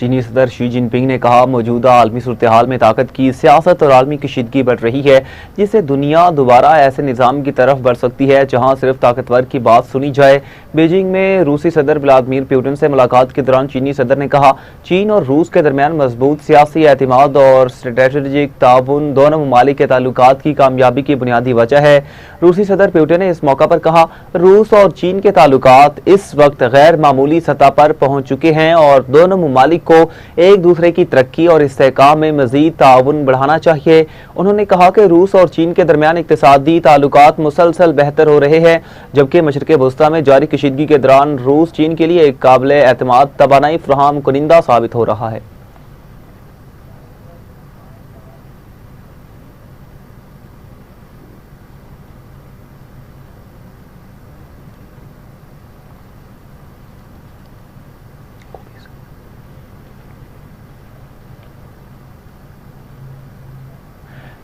چینی صدر شی جن پنگ نے کہا موجودہ عالمی صورتحال میں طاقت کی سیاست اور عالمی کشیدگی بڑھ رہی ہے، جس سے دنیا دوبارہ ایسے نظام کی طرف بڑھ سکتی ہے جہاں صرف طاقتور کی بات سنی جائے۔ بیجنگ میں روسی صدر ولادیمیر پوٹن سے ملاقات کے دوران چینی صدر نے کہا چین اور روس کے درمیان مضبوط سیاسی اعتماد اور اسٹریٹجک تعاون دونوں ممالک کے تعلقات کی کامیابی کی بنیادی وجہ ہے۔ روسی صدر پوٹن نے اس موقع پر کہا روس اور چین کے تعلقات اس وقت غیر معمولی سطح پر پہنچ چکے ہیں اور دونوں ممالک کو ایک دوسرے کی ترقی اور استحکام میں مزید تعاون بڑھانا چاہیے۔ انہوں نے کہا کہ روس اور چین کے درمیان اقتصادی تعلقات مسلسل بہتر ہو رہے ہیں، جبکہ مشرق وسطیٰ میں جاری کشیدگی کے دوران روس چین کے لیے ایک قابل اعتماد توانائی فراہم کنندہ ثابت ہو رہا ہے۔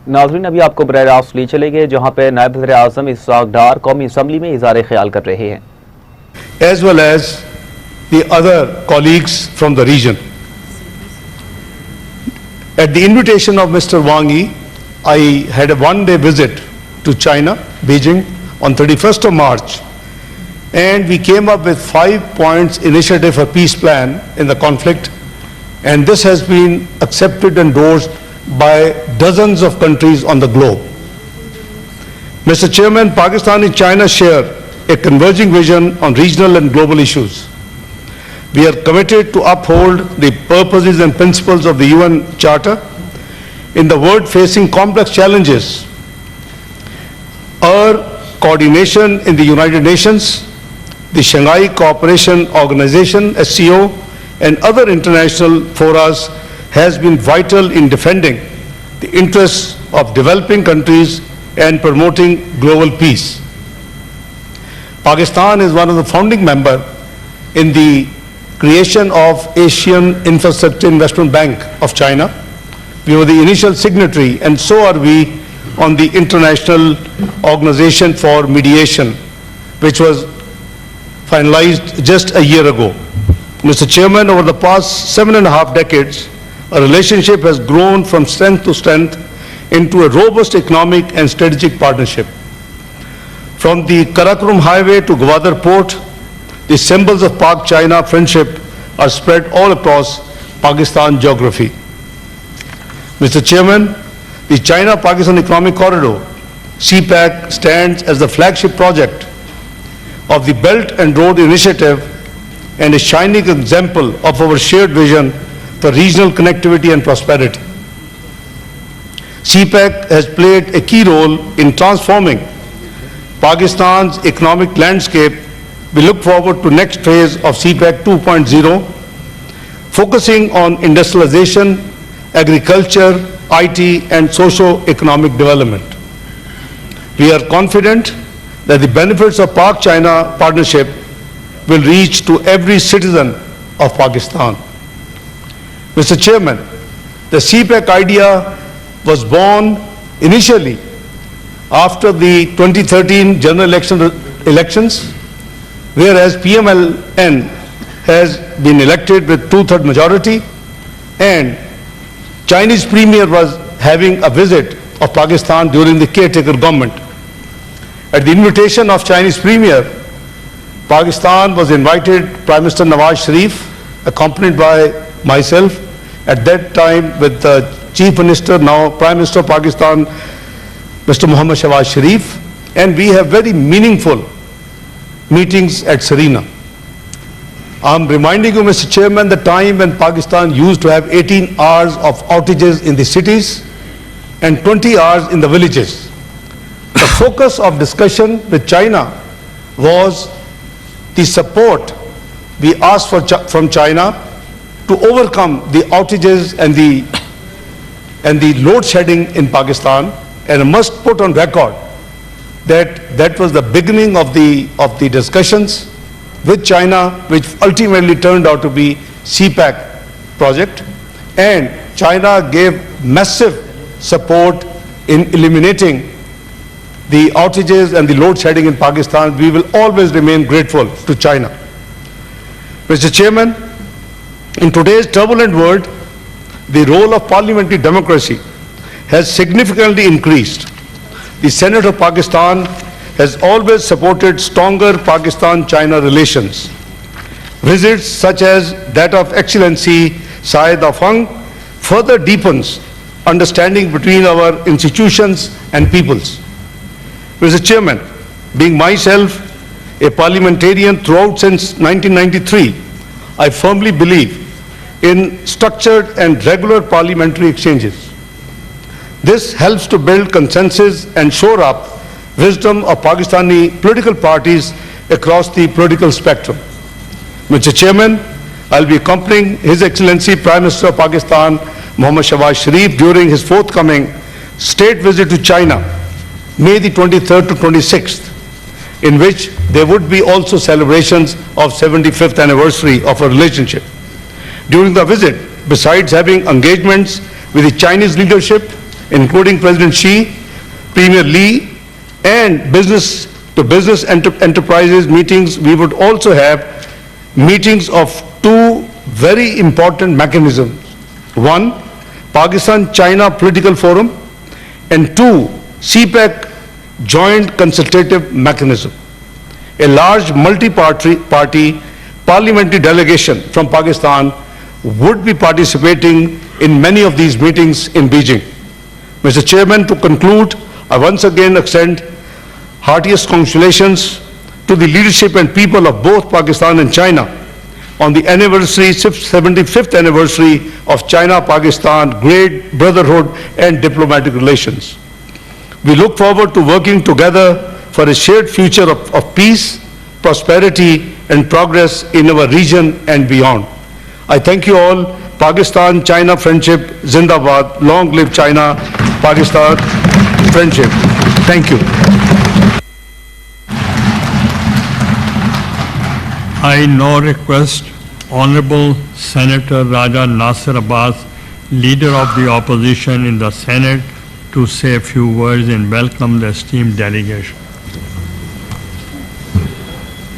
ناظرین ابھی آپ کو براہ راست لے چلے گئے جہاں پہ نائب وزیر اعظم اسحاق ڈار قومی اسمبلی میں اظہار خیال کر رہے ہیں، as well as the other colleagues from the region. At the invitation of Mr. Wang Yi, I had a one-day visit to China, Beijing, on 31st of March, and we came up with 5 points initiative for peace plan in the conflict, and this has been accepted and endorsed by dozens of countries on the globe. Mr. Chairman, Pakistan and China share a converging vision on regional and global issues. We are committed to uphold the purposes and principles of the UN Charter in the world facing complex challenges. Our coordination in the United Nations, the Shanghai Cooperation Organization, SCO, and other international forums has been vital in defending the interests of developing countries and promoting global peace. Pakistan is one of the founding members in the creation of Asian Infrastructure Investment Bank of China. We were the initial signatory, and so are we on the International Organization for Mediation, which was finalized just a year ago. Mr. Chairman, over the past 7.5 decades, our relationship has grown from strength to strength into a robust economic and strategic partnership. From the Karakoram Highway to Gwadar Port, the symbols of Pak-China friendship are spread all across Pakistan geography. Mr. Chairman, the China-Pakistan Economic Corridor, CPEC, stands as the flagship project of the Belt and Road Initiative and a shining example of our shared vision for regional connectivity and prosperity. CPEC has played a key role in transforming Pakistan's economic landscape. We look forward to next phase of CPEC 2.0, focusing on industrialization, agriculture, IT, and socio-economic development. We are confident that the benefits of Pak-China partnership will reach to every citizen of Pakistan. Mr. Chairman, the CPEC idea was born initially after the 2013 general elections, whereas PMLN has been elected with 2/3 majority, and Chinese Premier was having a visit of Pakistan during the caretaker government. At the invitation of Chinese Premier, Pakistan was invited Prime Minister Nawaz Sharif, accompanied by myself, at that time with the Chief Minister, now Prime Minister of Pakistan, Mr. Muhammad Shahbaz Sharif, and we have very meaningful meetings at Serena. I'm reminding you, Mr. Chairman, the time when Pakistan used to have 18 hours of outages in the cities and 20 hours in the villages. The focus of discussion with China was the support we asked for from China to overcome the outages and the load shedding in Pakistan, and I must put on record that that was the beginning of the discussions with China, which ultimately turned out to be CPEC project, and China gave massive support in eliminating the outages and the load shedding in Pakistan. We will always remain grateful to China. Mr. Chairman, In today's turbulent world, the role of parliamentary democracy has significantly increased. The Senate of Pakistan has always supported stronger Pakistan-China relations. Visits such as that of Excellency Syed Afang further deepens understanding between our institutions and peoples. Mr. Chairman, being myself a parliamentarian throughout since 1993, I firmly believe in structured and regular parliamentary exchanges. This helps to build consensus and shore up wisdom of Pakistani political parties across the political spectrum. Mr. Chairman, I'll be accompanying His Excellency Prime Minister of Pakistan, Mohammad Shahbaz Sharif, during his forthcoming state visit to China, May the 23rd to 26th, in which there would be also celebrations of 75th anniversary of our relationship. During the visit, besides having engagements with the Chinese leadership, including President Xi, Premier Li, and business-to-business enterprises meetings, we would also have meetings of two very important mechanisms. One, Pakistan-China Political Forum, and two, CPEC Joint Consultative Mechanism. A large multi-party parliamentary delegation from Pakistan would be participating in many of these meetings in Beijing. Mr. Chairman, to conclude, I once again extend heartiest congratulations to the leadership and people of both Pakistan and China on the 75th anniversary of China-Pakistan great brotherhood and diplomatic relations. We look forward to working together for a shared future of peace, prosperity, and progress in our region and beyond. I thank you all. Pakistan-China friendship, Zindabad. Long live China-Pakistan friendship. Thank you. I now request Honorable Senator Raja Nasir Abbas, Leader of the Opposition in the Senate, to say a few words and welcome the esteemed delegation.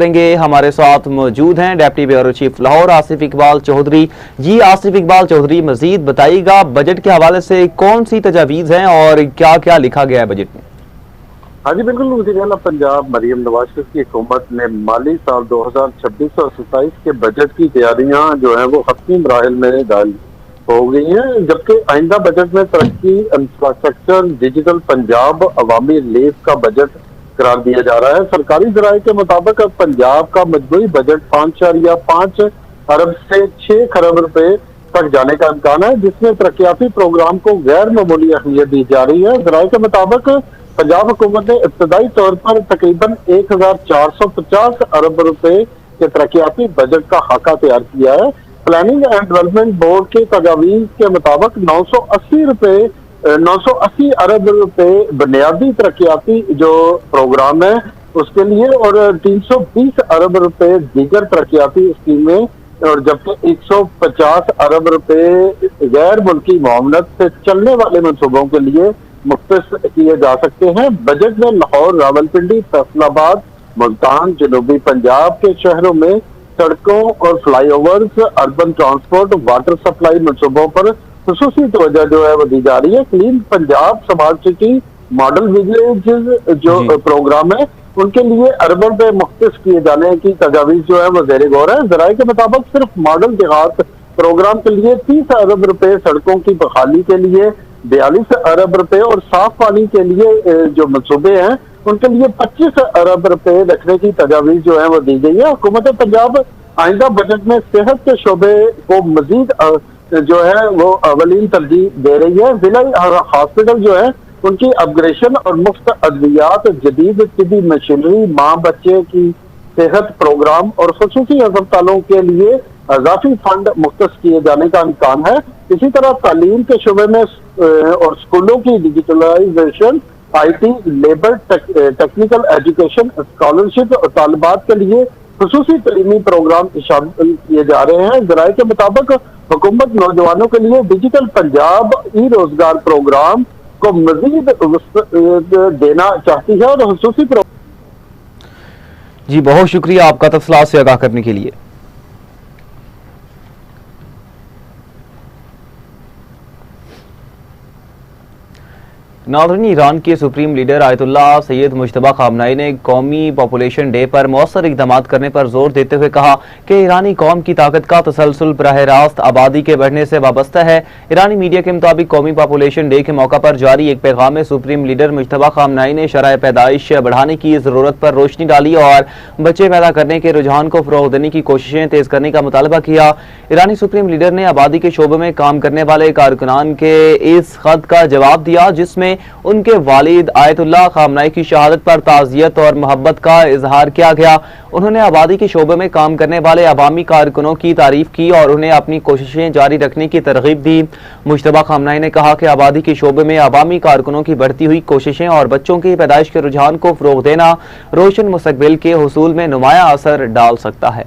کریں گے. ہمارے ساتھ موجود ہیں deputy bureau chief Lahore Asif Iqbal Chaudhry. جی آصف اقبال چودھری، مزید بتائیے گا budget کے حوالے سے کون سی تجاویز ہیں اور کیا کیا لکھا گیا ہے بجٹ میں؟ ہاں جی بالکل. وزیر اعلیٰ پنجاب مریم نواز شریف کی حکومت نے مالی سال 2026 اور 27 کے بجٹ کی تیاریاں جو ہیں وہ حتمی مراحل میں داخل ہو گئی ہیں، جبکہ آئندہ بجٹ میں ترقی، انفراسٹرکچر، ڈیجیٹل پنجاب، عوامی ریلیف کا بجٹ قرار دیا جا رہا ہے. سرکاری ذرائع کے مطابق پنجاب کا مجموعی بجٹ 5.5 ارب سے 6 خرب روپے تک جانے کا امکان ہے، جس میں ترقیاتی پروگرام کو غیر معمولی اہمیت دی جا رہی ہے. ذرائع کے مطابق پنجاب حکومت نے ابتدائی طور پر تقریباً 1450 ارب روپے کے ترقیاتی بجٹ کا خاکہ تیار کیا ہے. پلاننگ اینڈ ڈیولپمنٹ بورڈ کے تجاویز کے مطابق 980 ارب روپے بنیادی ترقیاتی جو پروگرام ہے اس کے لیے اور 320 ارب روپے دیگر ترقیاتی اسکیمیں اور جبکہ 150 ارب روپے غیر ملکی معاونت سے چلنے والے منصوبوں کے لیے مختص کیے جا سکتے ہیں. بجٹ میں لاہور، راولپنڈی، فیصل آباد، ملتان، جنوبی پنجاب کے شہروں میں سڑکوں اور fly overs, urban transport, water supply منصوبوں پر خصوصی توجہ جو ہے وہ دی جا رہی ہے. Clean Punjab, smart city, model villages جو پروگرام ہے ان کے لیے اربوں روپے مختص کیے جانے کی تجاویز جو ہے وہ زیر غور ہے. ذرائع کے مطابق صرف ماڈل دیہات پروگرام کے لیے 30 ارب روپے، سڑکوں کی بحالی کے لیے 42 ارب روپے اور صاف پانی کے لیے جو منصوبے ہیں ان کے لیے 25 ارب روپے رکھنے کی تجاویز جو ہے وہ دی گئی ہے. حکومت پنجاب آئندہ بجٹ میں صحت کے شعبے کو مزید جو ہے وہ اولین ترجیح دے رہی ہے. ضلع ہاسپٹل جو ہے ان کی اپگریشن اور مفت ادویات، جدید طبی مشینری، ماں بچے کی صحت پروگرام اور خصوصی ہسپتالوں کے لیے اضافی فنڈ مختص کیے جانے کا امکان ہے. اسی طرح تعلیم کے شعبے میں اور اسکولوں کی digitalization, I T, labour, technical education, scholarship اور طالبات کے لیے خصوصی تعلیمی پروگرام شامل کیے جا رہے ہیں. ذرائع کے مطابق حکومت نوجوانوں کے لیے ڈیجیٹل پنجاب ای روزگار پروگرام کو مزید دینا چاہتی ہے اور خصوصی جی بہت شکریہ آپ کا تفصیلات سے آگاہ کرنے کے لیے. ناظرین، ایران کے سپریم لیڈر آیت اللہ سید مجتبی خامنائی نے قومی پاپولیشن ڈے پر مؤثر اقدامات کرنے پر زور دیتے ہوئے کہا کہ ایرانی قوم کی طاقت کا تسلسل براہ راست آبادی کے بڑھنے سے وابستہ ہے. ایرانی میڈیا کے مطابق قومی پاپولیشن ڈے کے موقع پر جاری ایک پیغام میں سپریم لیڈر مجتبی خامنائی نے شرح پیدائش بڑھانے کی ضرورت پر روشنی ڈالی اور بچے پیدا کرنے کے رجحان کو فروغ دینے کی کوششیں تیز کرنے کا مطالبہ کیا. ایرانی سپریم لیڈر نے آبادی کے شعبے میں کام کرنے والے کارکنان کے اس خط کا جواب دیا جس میں ان کے والد آیت اللہ خامنائی کی شہادت پر تعزیت اور محبت کا اظہار کیا گیا. انہوں نے آبادی کے شعبے میں کام کرنے والے عوامی کارکنوں کی تعریف کی اور انہیں اپنی کوششیں جاری رکھنے کی ترغیب دی. مجتبی خامنائی نے کہا کہ آبادی کے شعبے میں عوامی کارکنوں کی بڑھتی ہوئی کوششیں اور بچوں کی پیدائش کے رجحان کو فروغ دینا روشن مستقبل کے حصول میں نمایاں اثر ڈال سکتا ہے.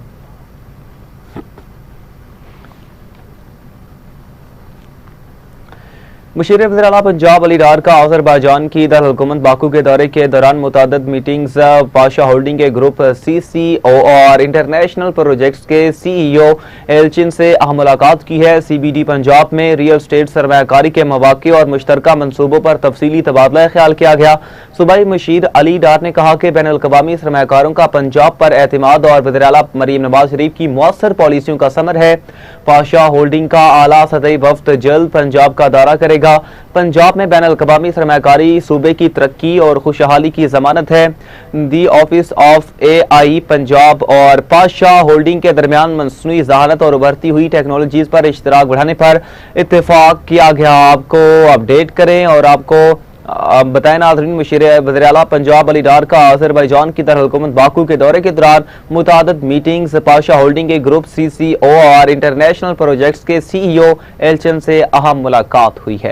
مشیر وزیر اعلیٰ پنجاب علی ڈار کا آذربائیجان کی دارالحکومت باکو کے دورے کے دوران متعدد میٹنگز، پاشا ہولڈنگ کے گروپ CCO اور انٹرنیشنل پروجیکٹس کے CEO ایلچن سے اہم ملاقات کی ہے. CBD پنجاب میں ریئل اسٹیٹ سرمایہ کاری کے مواقع اور مشترکہ منصوبوں پر تفصیلی تبادلہ خیال کیا گیا. صوبائی مشیر علی ڈار نے کہا کہ بین الاقوامی سرمایہ کاروں کا پنجاب پر اعتماد اور وزیر اعلیٰ مریم نواز شریف کی مؤثر پالیسیوں کا ثمر ہے. پاشا ہولڈنگ کا اعلیٰ سطحی وفد جلد پنجاب کا دورہ کرے گا. پنجاب میں بین الاقوامی سرمایہ کاری صوبے کی ترقی اور خوشحالی کی ضمانت ہے. The office of AI Punjab اور پاشا ہولڈنگ کے درمیان مصنوعی ذہانت اور ابھرتی ہوئی ٹیکنالوجیز پر اشتراک بڑھانے پر اتفاق کیا گیا. آپ کو اپڈیٹ کریں اور آپ کو بتائیں ناظرین، مشیر وزیر اعلیٰ پنجاب علی ڈار کا آذربائیجان کی دارالحکومت باکو کے دورے کے دوران متعدد میٹنگز، پاشا ہولڈنگ کے گروپ CCO اور انٹرنیشنل پروجیکٹس کے CEO ایلچن سے اہم ملاقات ہوئی ہے.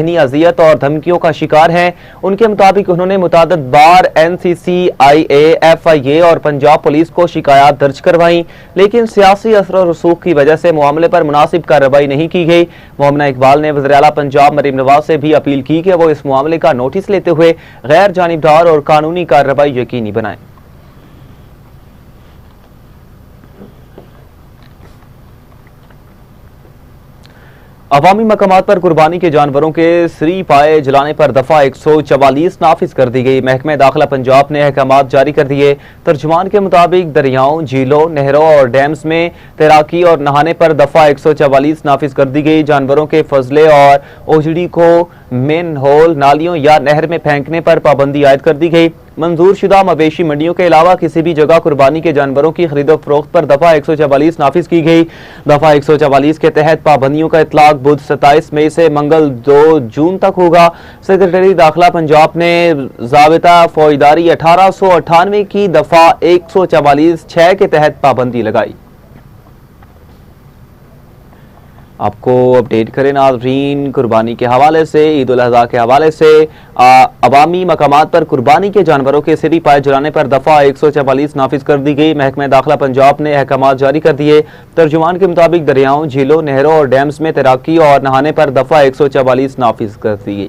ذہنی اذیت اور دھمکیوں کا شکار ہیں۔ ان کے مطابق انہوں نے متعدد بار NCCIA، FIA اور پنجاب پولیس کو شکایات درج کروائیں، لیکن سیاسی اثر و رسوخ کی وجہ سے معاملے پر مناسب کارروائی نہیں کی گئی۔ مومنہ اقبال نے وزیر اعلیٰ پنجاب مریم نواز سے بھی اپیل کی کہ وہ اس معاملے کا نوٹس لیتے ہوئے غیر جانبدار اور قانونی کارروائی یقینی بنائیں۔ عوامی مقامات پر قربانی کے جانوروں کے سری پائے جلانے پر دفعہ 144 نافذ کر دی گئی۔ محکمہ داخلہ پنجاب نے احکامات جاری کر دیے۔ ترجمان کے مطابق دریاؤں، جھیلوں، نہروں اور ڈیمز میں تیراکی اور نہانے پر دفعہ 144 نافذ کر دی گئی۔ جانوروں کے فضلے اور اوجڑی کو مین ہول، نالیوں یا نہر میں پھینکنے پر پابندی عائد کر دی گئی۔ منظور شدہ مویشی منڈیوں کے علاوہ کسی بھی جگہ قربانی کے جانوروں کی خرید و فروخت پر دفعہ 144 نافذ کی گئی۔ دفعہ 144 کے تحت پابندیوں کا اطلاق بدھ 27 مئی سے منگل 2 جون تک ہوگا۔ سیکرٹری داخلہ پنجاب نے ضابطہ فوجداری 1898 کی دفعہ 144(6) کے تحت پابندی لگائی۔ آپ کو اپڈیٹ کریں ناظرین، قربانی کے حوالے سے، عید الاضحیٰ کے حوالے سے عوامی مقامات پر قربانی کے جانوروں کے سری پائے جلانے پر دفعہ 144 نافذ کر دی گئی۔ محکمہ داخلہ پنجاب نے احکامات جاری کر دیے۔ ترجمان کے مطابق دریاؤں، جھیلوں، نہروں اور ڈیمز میں تیراکی اور نہانے پر دفعہ 144 نافذ کر دی گئی۔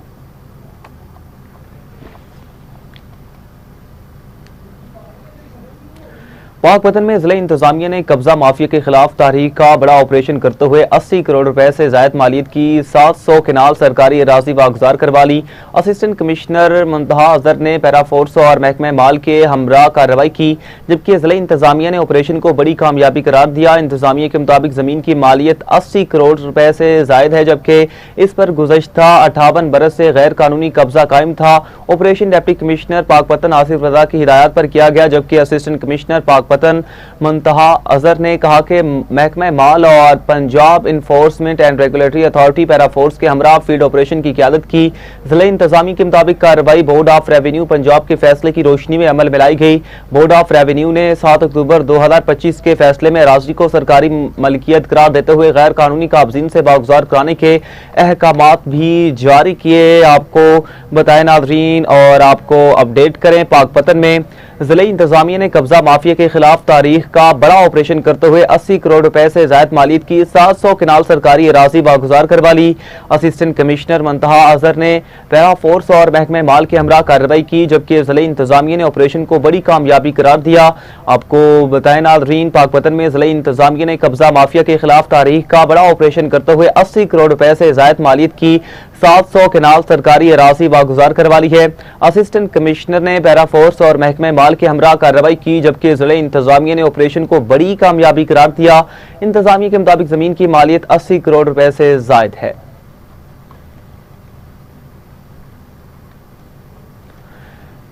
پاک پتن میں ضلع انتظامیہ نے قبضہ مافیا کے خلاف تحریک کا بڑا آپریشن کرتے ہوئے 80 کروڑ روپے سے زائد مالیت کی 700 کنال سرکاری اراضی واگزار کروا لی۔ اسسٹنٹ کمشنر منتہا اظہر نے پیرا فورس اور محکمہ مال کے ہمراہ کارروائی کی، جبکہ ضلع انتظامیہ نے آپریشن کو بڑی کامیابی قرار دیا۔ انتظامیہ کے مطابق زمین کی مالیت 80 کروڑ روپے سے زائد ہے، جبکہ اس پر گزشتہ 58 برس سے غیر قانونی قبضہ قائم تھا۔ آپریشن ڈپٹی کمشنر پاک پتن آصف رضا کی ہدایت پر کیا گیا، جبکہ اسسٹنٹ کمشنر پاک پتن منتہا اظہر نے کہا کہ محکمہ مال اور Punjab enforcement and regulatory authority para force کے ہمراہ فیلڈ آپریشن کی قیادت کی۔ ضلع انتظامیہ کے مطابق کارروائی بورڈ آف ریونیو پنجاب کے فیصلے کی روشنی میں عمل میں لائی گئی۔ بورڈ آف ریونیو نے 7 اکتوبر 2025 کے فیصلے میں اراضی کو سرکاری ملکیت قرار دیتے ہوئے غیر قانونی قابضین سے واگزار کرانے کے احکامات بھی جاری کیے۔ آپ کو بتائیں ناظرین اور آپ کو اپڈیٹ کریں، پاک پتن میں ضلع انتظامیہ نے قبضہ مافیا کے خلاف تاریخ کا بڑا آپریشن کرتے ہوئے 80 کروڑ روپے سے زائد مالیت کی 700 کنال سرکاری اراضی واگزار کروا لی۔ اسسٹنٹ کمشنر منتہا اظہر نے پیرا فورس اور محکمہ مال کے ہمراہ کارروائی کی، جبکہ ضلع انتظامیہ نے آپریشن کو بڑی کامیابی قرار دیا۔ آپ کو بتائیں ناظرین، پاک پتن میں ضلع انتظامیہ نے قبضہ مافیا کے خلاف تاریخ کا بڑا آپریشن کرتے ہوئے 80 کروڑ روپے سے زائد مالیت کی 700 کنال سرکاری اراضی واگزار کروا لی ہے۔ اسسٹنٹ کمشنر نے پیرا فورس اور محکمہ مال کے ہمراہ کارروائی کی، جبکہ ضلع انتظامیہ نے آپریشن کو بڑی کامیابی قرار دیا۔ انتظامیہ کے مطابق زمین کی مالیت 80 کروڑ روپے سے زائد ہے۔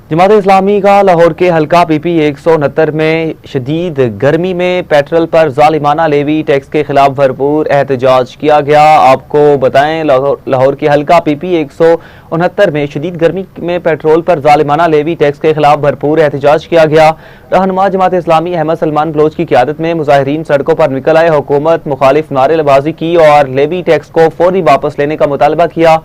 جماعت اسلامی کا لاہور کے حلقہ PP 169 میں شدید گرمی میں پیٹرول پر ظالمانہ لیوی ٹیکس کے خلاف بھرپور احتجاج کیا گیا۔ آپ کو بتائیں لاہور کے حلقہ PP 169 میں شدید گرمی میں پیٹرول پر ظالمانہ لیوی ٹیکس کے خلاف بھرپور احتجاج کیا گیا۔ رہنما جماعت اسلامی احمد سلمان بلوچ کی قیادت میں مظاہرین سڑکوں پر نکل آئے، حکومت مخالف نعرے بازی کی اور لیوی ٹیکس کو فوری واپس لینے کا مطالبہ کیا۔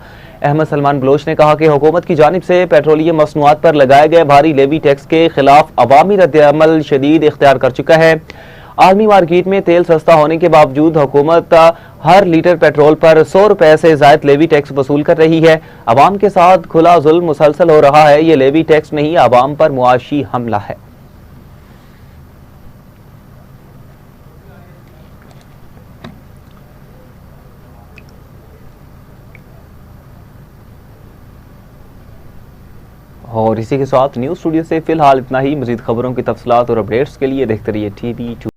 احمد سلمان بلوچ نے کہا کہ حکومت کی جانب سے پیٹرولیم مصنوعات پر لگائے گئے بھاری لیوی ٹیکس کے خلاف عوامی رد عمل شدید اختیار کر چکا ہے۔ عالمی مارکیٹ میں تیل سستا ہونے کے باوجود حکومت ہر لیٹر پیٹرول پر 100 روپے سے زائد لیوی ٹیکس وصول کر رہی ہے۔ عوام کے ساتھ کھلا ظلم مسلسل ہو رہا ہے۔ یہ لیوی ٹیکس نہیں، عوام پر معاشی حملہ ہے۔ اور اسی کے ساتھ نیوز اسٹوڈیو سے فی الحال اتنا ہی۔ مزید خبروں کی تفصیلات اور اپڈیٹس کے لیے دیکھتے رہیے TV2۔